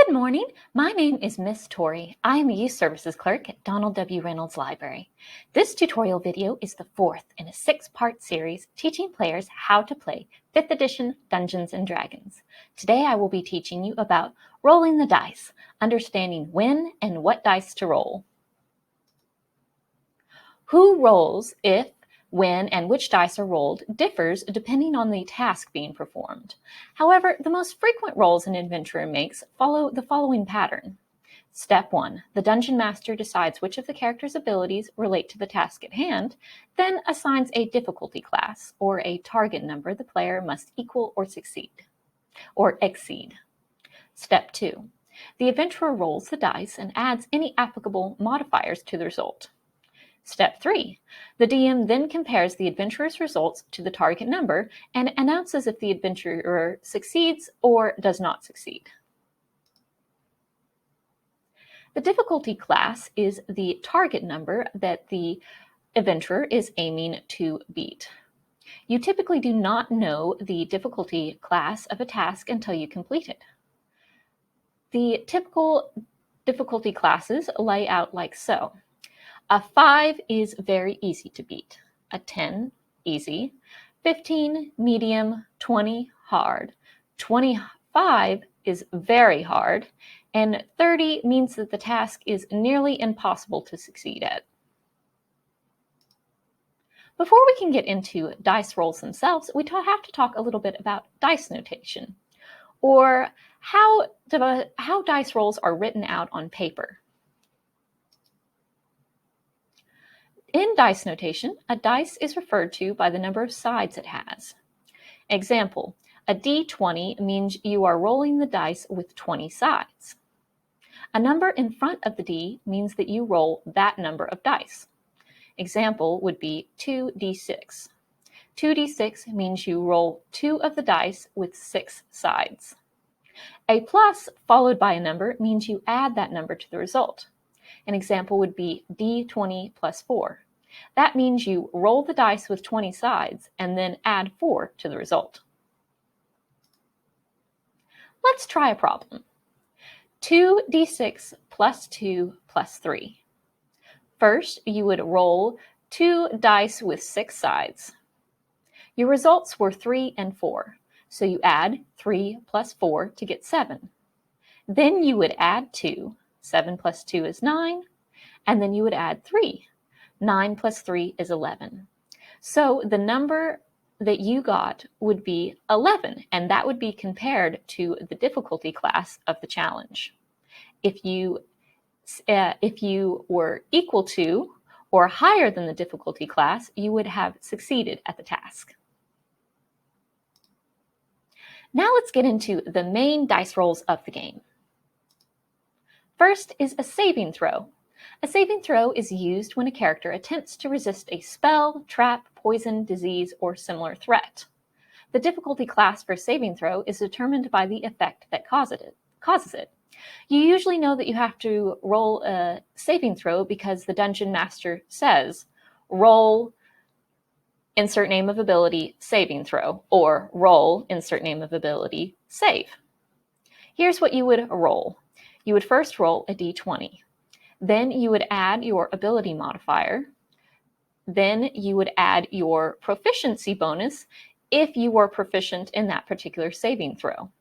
Good morning. My name is Miss Tori. I am a Youth Services Clerk at Donald W. Reynolds Library. This tutorial video is the fourth in a 6-part series teaching players how to play 5th edition Dungeons & Dragons. Today I will be teaching you about rolling the dice, understanding when and what dice to roll. Who rolls, if, when, and which dice are rolled differs depending on the task being performed. However, the most frequent rolls an adventurer makes follow the following pattern. Step 1. The Dungeon Master decides which of the character's abilities relate to the task at hand, then assigns a difficulty class, or a target number the player must equal or exceed. Step 2. The adventurer rolls the dice and adds any applicable modifiers to the result. Step 3. The DM then compares the adventurer's results to the target number and announces if the adventurer succeeds or does not succeed. The difficulty class is the target number that the adventurer is aiming to beat. You typically do not know the difficulty class of a task until you complete it. The typical difficulty classes lay out like so. A 5 is very easy to beat, a 10, easy, 15, medium, 20, hard, 25 is very hard, and 30 means that the task is nearly impossible to succeed at. Before we can get into dice rolls themselves, we have to talk a little bit about dice notation, or how dice rolls are written out on paper. In dice notation, a dice is referred to by the number of sides it has. Example, a d20 means you are rolling the dice with 20 sides. A number in front of the D means that you roll that number of dice. Example would be 2d6. 2d6 means you roll 2 of the dice with 6 sides. A plus followed by a number means you add that number to the result. An example would be d20 plus 4. That means you roll the dice with 20 sides and then add 4 to the result. Let's try a problem. 2d6 plus 2 plus 3. First, you would roll 2 dice with 6 sides. Your results were 3 and 4, so you add 3 plus 4 to get 7. Then you would add 2. 7 plus 2 is 9, and then you would add 3. 9 plus 3 is 11. So the number that you got would be 11, and that would be compared to the difficulty class of the challenge. If you were equal to or higher than the difficulty class, you would have succeeded at the task. Now let's get into the main dice rolls of the game. First is a saving throw. A saving throw is used when a character attempts to resist a spell, trap, poison, disease, or similar threat. The difficulty class for saving throw is determined by the effect that causes it. You usually know that you have to roll a saving throw because the Dungeon Master says, roll insert name of ability saving throw, or roll insert name of ability save. Here's what you would roll. You would first roll a d20. Then you would add your ability modifier. Then you would add your proficiency bonus if you were proficient in that particular saving throw.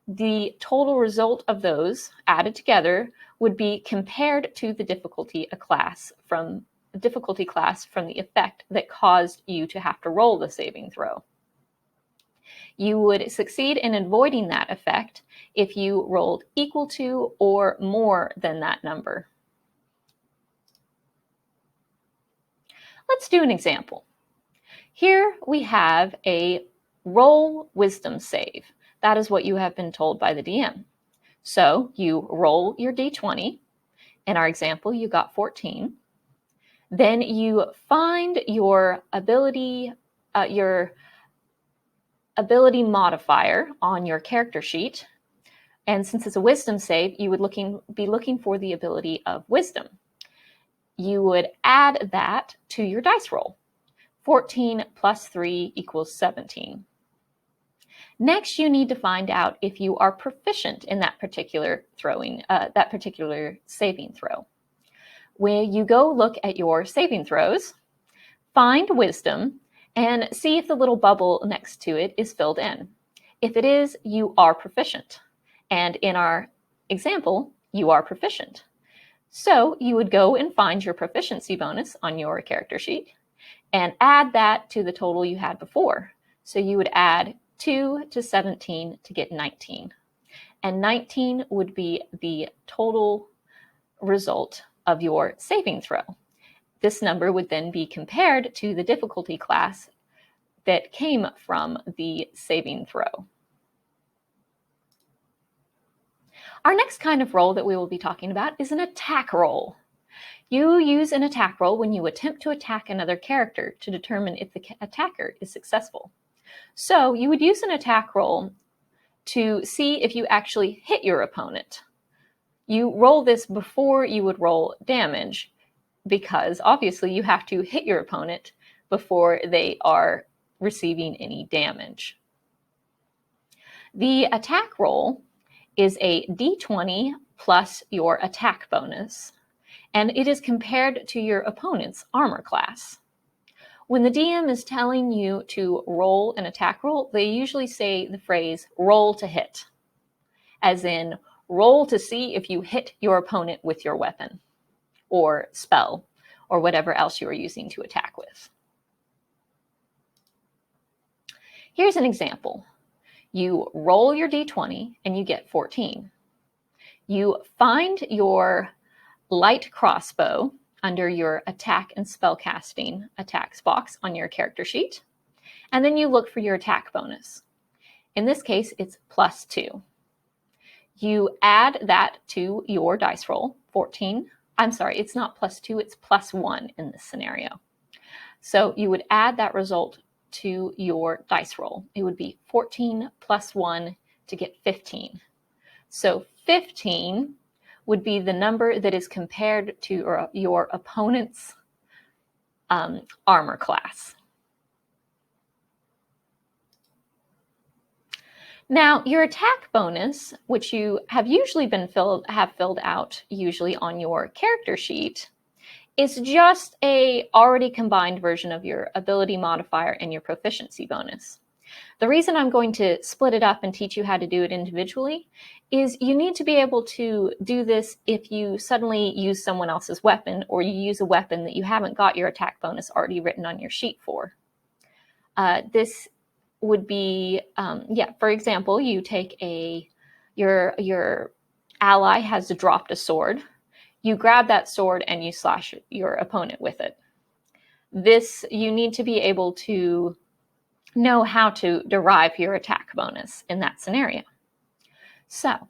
The total result of those added together would be compared to the difficulty class from the effect that caused you to have to roll the saving throw. You would succeed in avoiding that effect if you rolled equal to or more than that number. Let's do an example. Here we have a roll wisdom save. That is what you have been told by the DM. So you roll your d20. In our example, you got 14. Then you find your ability modifier on your character sheet. And since it's a wisdom save, you would be looking for the ability of wisdom. You would add that to your dice roll. 14 plus 3 equals 17. Next, you need to find out if you are proficient in that particular saving throw. When you go look at your saving throws, find wisdom and see if the little bubble next to it is filled in. If it is, you are proficient. And in our example, you are proficient. So you would go and find your proficiency bonus on your character sheet and add that to the total you had before. So you would add 2 to 17 to get 19. And 19 would be the total result of your saving throw. This number would then be compared to the difficulty class that came from the saving throw. Our next kind of roll that we will be talking about is an attack roll. You use an attack roll when you attempt to attack another character to determine if the attacker is successful. So you would use an attack roll to see if you actually hit your opponent. You roll this before you would roll damage, because obviously you have to hit your opponent before they are receiving any damage. The attack roll is a d20 plus your attack bonus, and it is compared to your opponent's armor class. When the DM is telling you to roll an attack roll, they usually say the phrase roll to hit, as in roll to see if you hit your opponent with your weapon or spell or whatever else you are using to attack with. Here's an example. You roll your d20 and you get 14. You find your light crossbow under your attack and spellcasting attacks box on your character sheet, and then you look for your attack bonus. In this case, it's +2. You add that to your dice roll, 14. I'm sorry, it's not +2, it's +1 in this scenario. So you would add that result to your dice roll. It would be 14 plus 1 to get 15. So 15 would be the number that is compared to your opponent's armor class. Now, your attack bonus, which you have usually filled out usually on your character sheet, is just a already combined version of your ability modifier and your proficiency bonus. The reason I'm going to split it up and teach you how to do it individually is you need to be able to do this if you suddenly use someone else's weapon, or you use a weapon that you haven't got your attack bonus already written on your sheet for. This would be, for example, you take your ally has dropped a sword. You grab that sword and you slash your opponent with it. This, you need to be able to know how to derive your attack bonus in that scenario. So,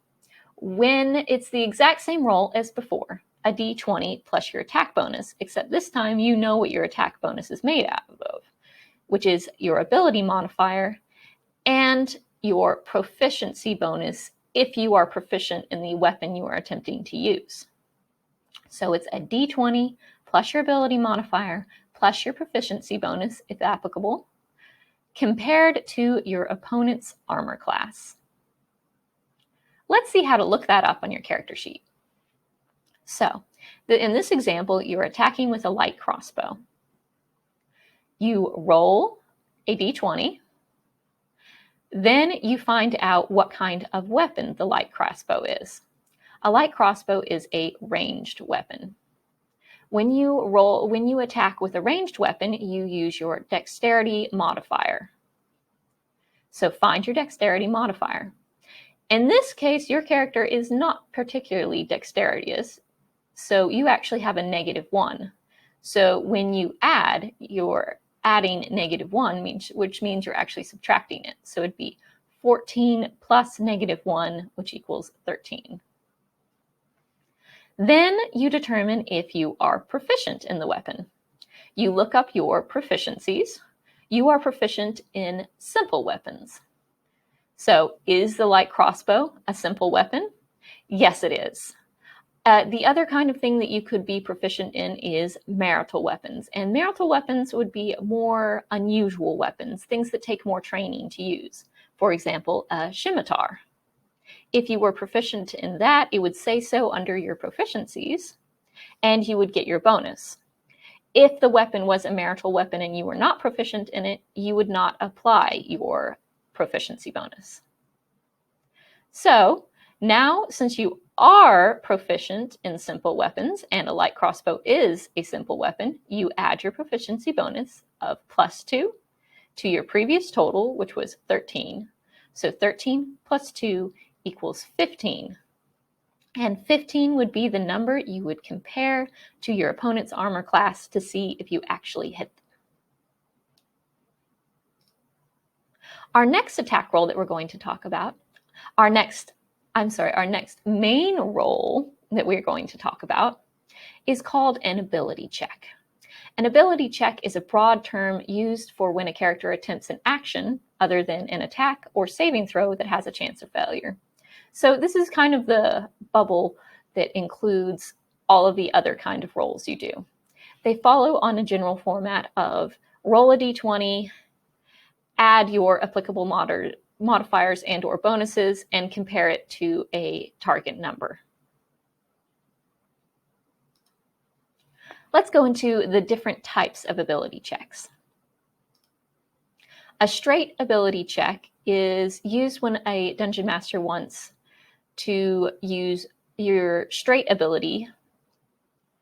when it's the exact same roll as before, a d20 plus your attack bonus, except this time you know what your attack bonus is made out of, which is your ability modifier and your proficiency bonus if you are proficient in the weapon you are attempting to use. So it's a d20 plus your ability modifier plus your proficiency bonus, if applicable, compared to your opponent's armor class. Let's see how to look that up on your character sheet. So, in this example, you're attacking with a light crossbow. You roll a d20, then you find out what kind of weapon the light crossbow is. A light crossbow is a ranged weapon. When you attack with a ranged weapon, you use your dexterity modifier. So find your dexterity modifier. In this case, your character is not particularly dexterous, so you actually have a -1. So when you add, you're adding -1, which means you're actually subtracting it. So it'd be 14 plus -1, which equals 13. Then you determine if you are proficient in the weapon. You look up your proficiencies. You are proficient in simple weapons. So is the light crossbow a simple weapon? Yes, it is. The other kind of thing that you could be proficient in is marital weapons. And marital weapons would be more unusual weapons, things that take more training to use. For example, a scimitar. If you were proficient in that, it would say so under your proficiencies, and you would get your bonus. If the weapon was a marital weapon and you were not proficient in it, you would not apply your proficiency bonus. So now, since you are proficient in simple weapons, and a light crossbow is a simple weapon, you add your proficiency bonus of +2 to your previous total, which was 13. So 13 plus 2 equals 15. And 15 would be the number you would compare to your opponent's armor class to see if you actually hit them. Our next attack roll that we're going to talk about, our next main roll that we're going to talk about is called an ability check. An ability check is a broad term used for when a character attempts an action other than an attack or saving throw that has a chance of failure. So this is kind of the bubble that includes all of the other kind of rolls you do. They follow on a general format of roll a d20, add your applicable modifiers and or bonuses, and compare it to a target number. Let's go into the different types of ability checks. A straight ability check is used when a dungeon master wants to use your straight ability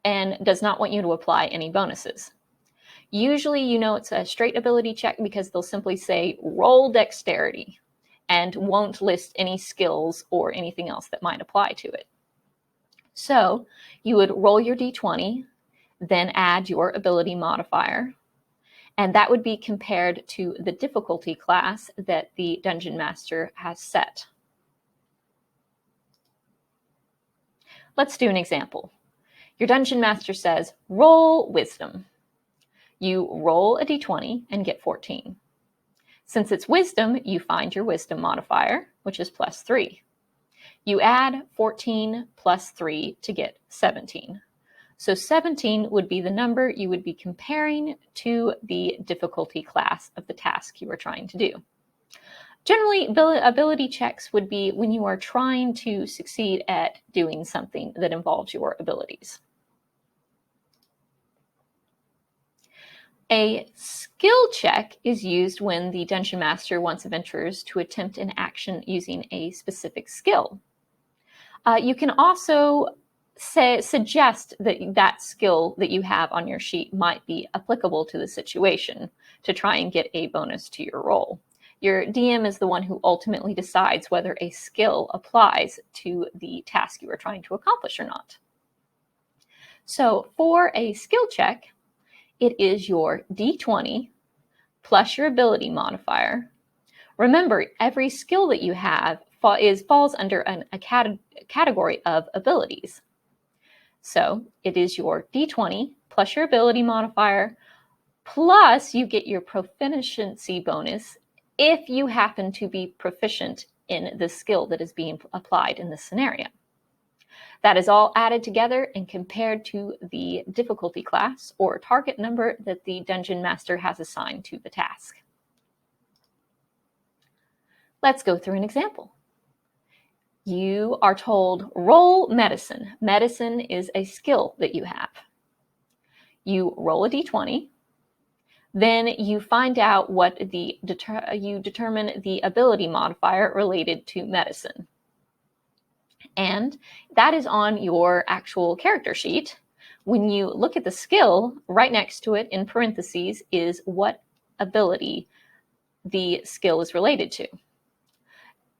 and does not want you to apply any bonuses. Usually you know it's a straight ability check because they'll simply say roll dexterity and won't list any skills or anything else that might apply to it. So you would roll your d20, then add your ability modifier, and that would be compared to the difficulty class that the dungeon master has set. Let's do an example. Your dungeon master says, roll wisdom. You roll a d20 and get 14. Since it's wisdom, you find your wisdom modifier, which is +3. You add 14 plus 3 to get 17. So 17 would be the number you would be comparing to the difficulty class of the task you are trying to do. Generally, ability checks would be when you are trying to succeed at doing something that involves your abilities. A skill check is used when the dungeon master wants adventurers to attempt an action using a specific skill. You can also suggest that that skill that you have on your sheet might be applicable to the situation to try and get a bonus to your roll. Your DM is the one who ultimately decides whether a skill applies to the task you are trying to accomplish or not. So for a skill check, it is your d20 plus your ability modifier. Remember, every skill that you have falls under a category of abilities. So it is your d20 plus your ability modifier, plus you get your proficiency bonus if you happen to be proficient in the skill that is being applied in this scenario. That is all added together and compared to the difficulty class or target number that the dungeon master has assigned to the task. Let's go through an example. You are told, roll medicine. Medicine is a skill that you have. You roll a d20, then you find out what you determine the ability modifier related to medicine. And that is on your actual character sheet. When you look at the skill, right next to it in parentheses is what ability the skill is related to.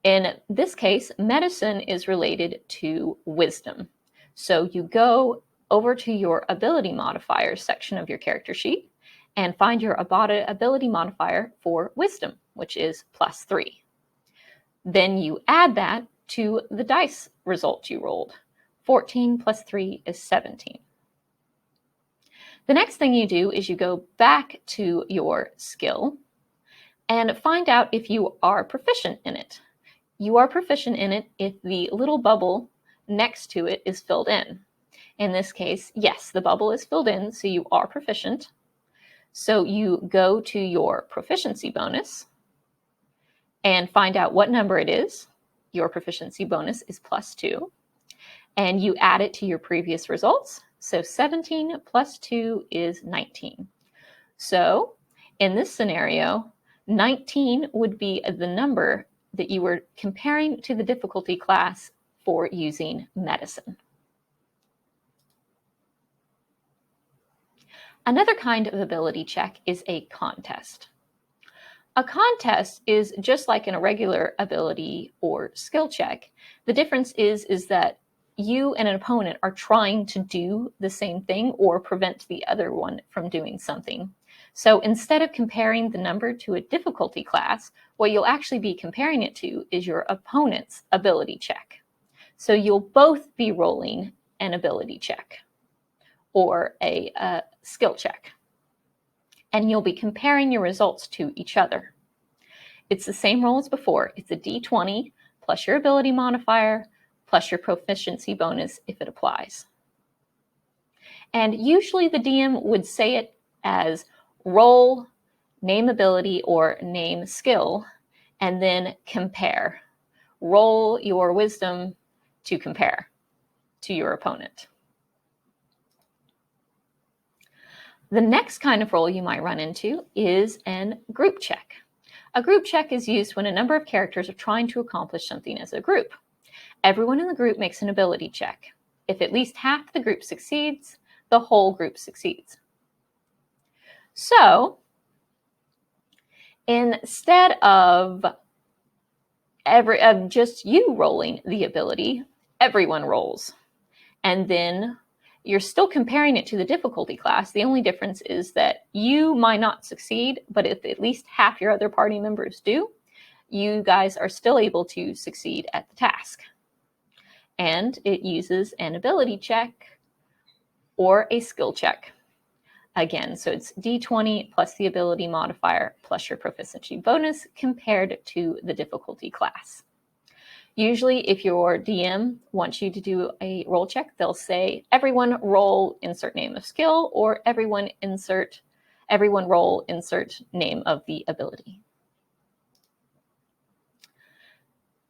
In this case, medicine is related to wisdom. So you go over to your ability modifiers section of your character sheet and find your ability modifier for wisdom, which is +3. Then you add that to the dice result you rolled. 14 plus 3 is 17. The next thing you do is you go back to your skill and find out if you are proficient in it. You are proficient in it if the little bubble next to it is filled in. In this case, yes, the bubble is filled in, so you are proficient. So you go to your proficiency bonus and find out what number it is. Your proficiency bonus is +2. And you add it to your previous results. So 17 plus 2 is 19. So in this scenario, 19 would be the number that you were comparing to the difficulty class for using medicine. Another kind of ability check is a contest. A contest is just like in a regular ability or skill check. The difference is that you and an opponent are trying to do the same thing or prevent the other one from doing something. So instead of comparing the number to a difficulty class, what you'll actually be comparing it to is your opponent's ability check. So you'll both be rolling an ability check or a skill check, and you'll be comparing your results to each other. It's the same roll as before. It's a d20 plus your ability modifier plus your proficiency bonus if it applies. And usually the DM would say it as roll, name ability, or name skill, and then compare. Roll your wisdom to compare to your opponent. The next kind of roll you might run into is a group check. A group check is used when a number of characters are trying to accomplish something as a group. Everyone in the group makes an ability check. If at least half the group succeeds, the whole group succeeds. So, instead of just you rolling the ability, everyone rolls. And then you're still comparing it to the difficulty class. The only difference is that you might not succeed, but if at least half your other party members do, you guys are still able to succeed at the task. And it uses an ability check or a skill check. Again, so it's d20 plus the ability modifier plus your proficiency bonus compared to the difficulty class. Usually, if your DM wants you to do a roll check, they'll say, everyone roll, insert name of skill, or everyone roll, insert name of the ability.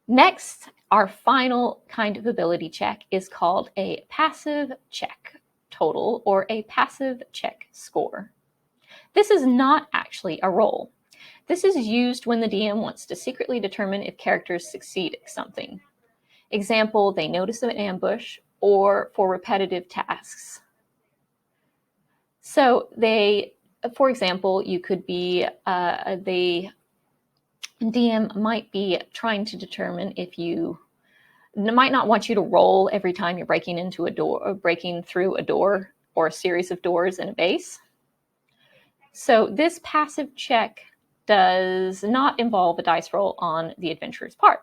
Next, our final kind of ability check is called a passive check total or a passive check score. This is not actually a roll. This is used when the DM wants to secretly determine if characters succeed at something. Example, they notice an ambush or for repetitive tasks. So for example, you could be, the DM might be trying to determine if you might not want you to roll every time you're breaking into a door, or breaking through a door or a series of doors in a base. So this passive check does not involve a dice roll on the adventurer's part.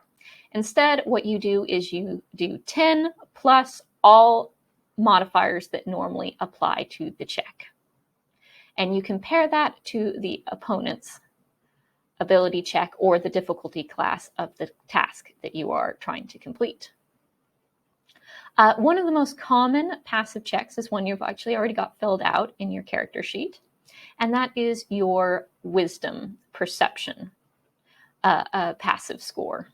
Instead, what you do is you do 10 plus all modifiers that normally apply to the check. And you compare that to the opponent's ability check or the difficulty class of the task that you are trying to complete. One of the most common passive checks is one you've actually already got filled out in your character sheet, and that is your wisdom perception passive score.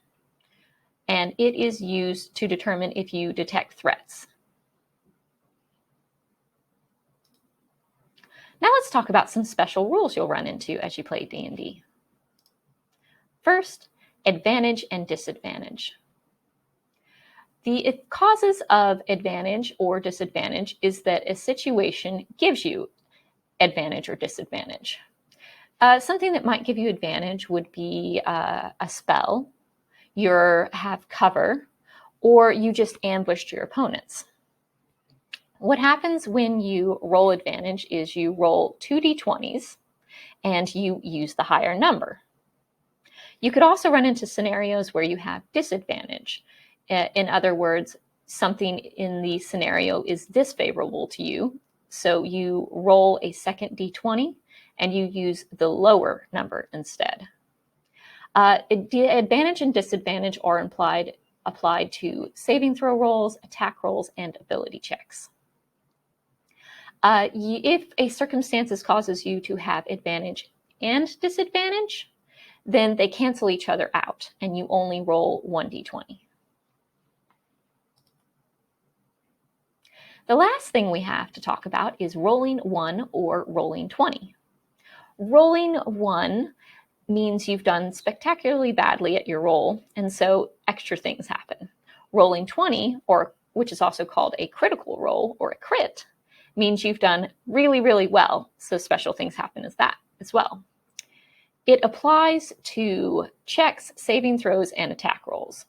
And it is used to determine if you detect threats. Now let's talk about some special rules you'll run into as you play D&D. First, advantage and disadvantage. The causes of advantage or disadvantage is that a situation gives you advantage or disadvantage. Something that might give you advantage would be a spell, you have cover, or you just ambushed your opponents. What happens when you roll advantage is you roll 2 d20s and you use the higher number. You could also run into scenarios where you have disadvantage. In other words, something in the scenario is disfavorable to you, so you roll a second d20 and you use the lower number instead. Advantage and disadvantage are applied to saving throw rolls, attack rolls, and ability checks. If a circumstance causes you to have advantage and disadvantage, then they cancel each other out and you only roll 1d20. The last thing we have to talk about is rolling 1 or rolling 20. Rolling 1 means you've done spectacularly badly at your roll, and so extra things happen. Rolling 20, or which is also called a critical roll or a crit, means you've done really, really well, so special things happen as well. It applies to checks, saving throws, and attack rolls.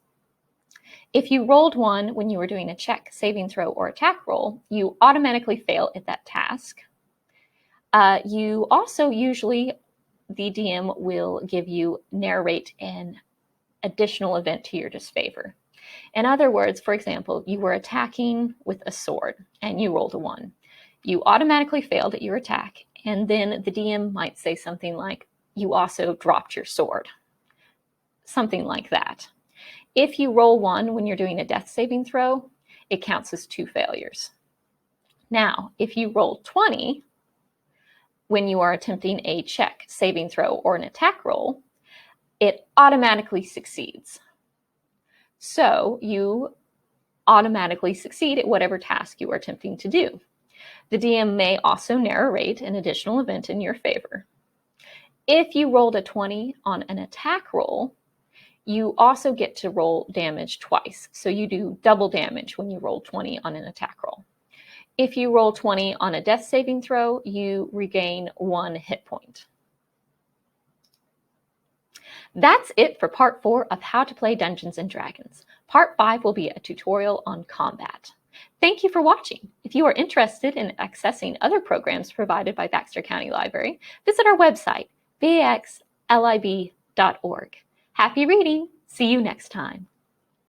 If you rolled 1 when you were doing a check, saving throw, or attack roll, you automatically fail at that task. You also usually, the DM will give you narrate an additional event to your disfavor. In other words, for example, you were attacking with a sword and you rolled a 1. You automatically failed at your attack, and then the DM might say something like, you also dropped your sword. Something like that. If you roll 1 when you're doing a death saving throw, it counts as 2 failures. Now, if you roll 20 when you are attempting a check, saving throw, or an attack roll, it automatically succeeds. So you automatically succeed at whatever task you are attempting to do. The DM may also narrate an additional event in your favor. If you rolled a 20 on an attack roll, you also get to roll damage twice. So you do double damage when you roll 20 on an attack roll. If you roll 20 on a death saving throw, you regain 1 hit point. That's it for part 4 of how to play Dungeons & Dragons. Part 5 will be a tutorial on combat. Thank you for watching. If you are interested in accessing other programs provided by Baxter County Library, visit our website, baxlib.org. Happy reading! See you next time.